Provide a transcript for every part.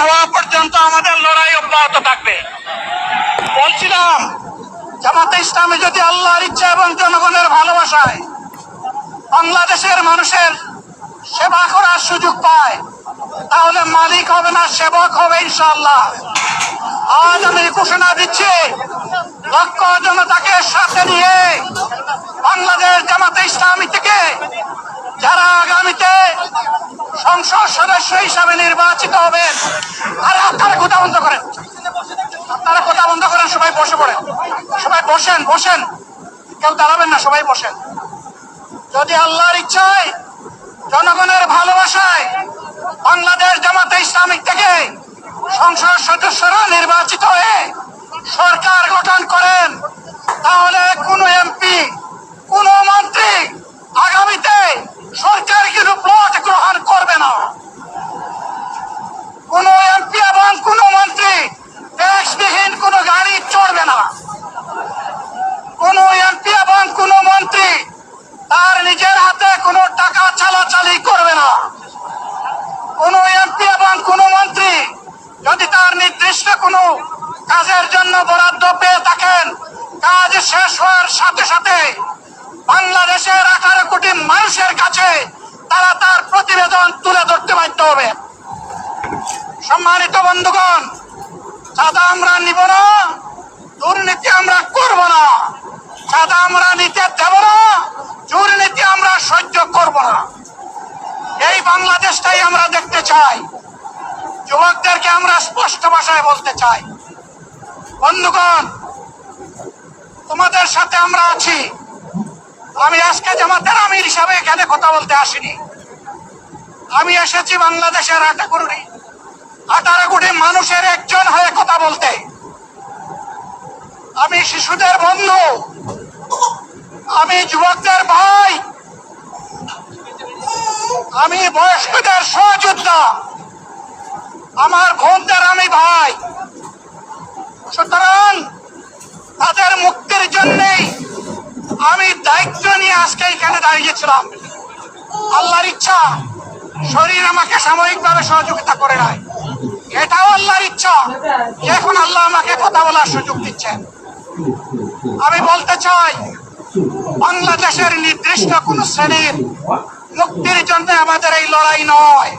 হওয়া পর্যন্ত আমাদের লড়াই অব্যাহত থাকবে। বলছিলাম, জামাতে ইসলামী যদি আল্লাহর ইচ্ছা এবং জনগণের ভালোবাসায় বাংলাদেশের মানুষের সেবা করার সুযোগ পায়, তাহলে মালিক হবে না, সেবক হবে ইনশাআল্লাহ। আজ আমি ঘোষণা দিচ্ছি, লক্ষ জনতাকে সাথে নিয়ে বাংলাদেশ জামাতে ইসলামী থেকে যারা আগামীতে সংসদ সদস্য হিসাবে নির্বাচিত হবেন, আরে আপনারা কথা বন্ধ করেন, আপনারা কথা বন্ধ করেন, সবাই বসে পড়েন, সবাই বসেন, বসেন, কেউ দাঁড়াবেন না, সবাই বসেন। যদি আল্লাহর ইচ্ছায় জনগণের ভালোবাসায় বাংলাদেশ জামাতে ইসলামী থেকে সংসদ সদস্যরা নির্বাচিত হয়ে সরকার গঠন করেন, তাহলে কোন এমপি, কোন মন্ত্রী আগামীতে সরকার কিন্তু ভোট গ্রহণ করবে না। কোন এমপি এবং কোন মন্ত্রী ট্যাক্সবিহীন কোন গাড়ি চড়বে না। কোন এমপি এবং কোন মন্ত্রী তার নিজের হাতে কোনো টাকা চালাচালি করবে না। কোন এমপি এবং কোন মন্ত্রী যদি তার নির্দিষ্ট কোনো কাজের জন্য বরাদ্দ পেয়ে থাকেন, কাজ শেষ হওয়ার সাথে সাথে বাংলাদেশের 18 কোটি মানুষের কাছে তারা তার প্রতিবেদন তুলে ধরতে বাধ্য হবে। সম্মানিত বন্ধুগণ, চাঁদা আমরা নিব না, দুর্নীতি আমরা করব না, চাঁদা আমরা নিতে দেব না, দুর্নীতি আমরা সহ্য করব না। এই বাংলাদেশটাই আমরা দেখতে চাই। যুবকদেরকে আমরা স্পষ্ট ভাষায় বলতে চাই, বন্ধুগণ, তোমাদের সাথে আমরা আছি। আমি আজকে জামাতের আমির হিসাবে এখানে কথা বলতে আসিনি। আমি এসেছি বাংলাদেশের 18 কোটি মানুষের একজন হয়ে কথা বলতে। আমি শিশুদের বন্ধু, আমি যুবকদের ভাই, আমি বয়স্কদের সহযোদ্ধা, আমার বোনদের আমি ভাই। সুতরাং তাদের মুক্তির জন্যই আমি দায়িত্ব নিয়ে আজকে এখানে দাঁড়িয়েছিলাম। আল্লাহর ইচ্ছা শরীর আমাকে সাময়িকভাবে সহযোগিতা করে নাই, এটাও আল্লাহর ইচ্ছা। এখন আল্লাহ আমাকে কথা বলার সুযোগ দিচ্ছেন। আমি বলতে চাই, বাংলাদেশের নির্দিষ্ট কোন শ্রেণীর মুক্তির জন্য আমাদের এই লড়াই নয়।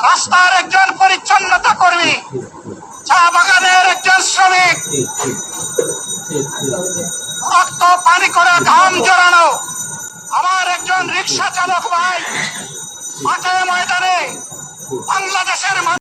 রাস্তার একজন পরিচ্ছন্নতা কর্মী, চা বাগানের একজন শ্রমিক, রক্ত পানি করে ঘাম জড়ানো আমার একজন রিক্সা চালক ভাই মাঠে ময়দানে বাংলাদেশের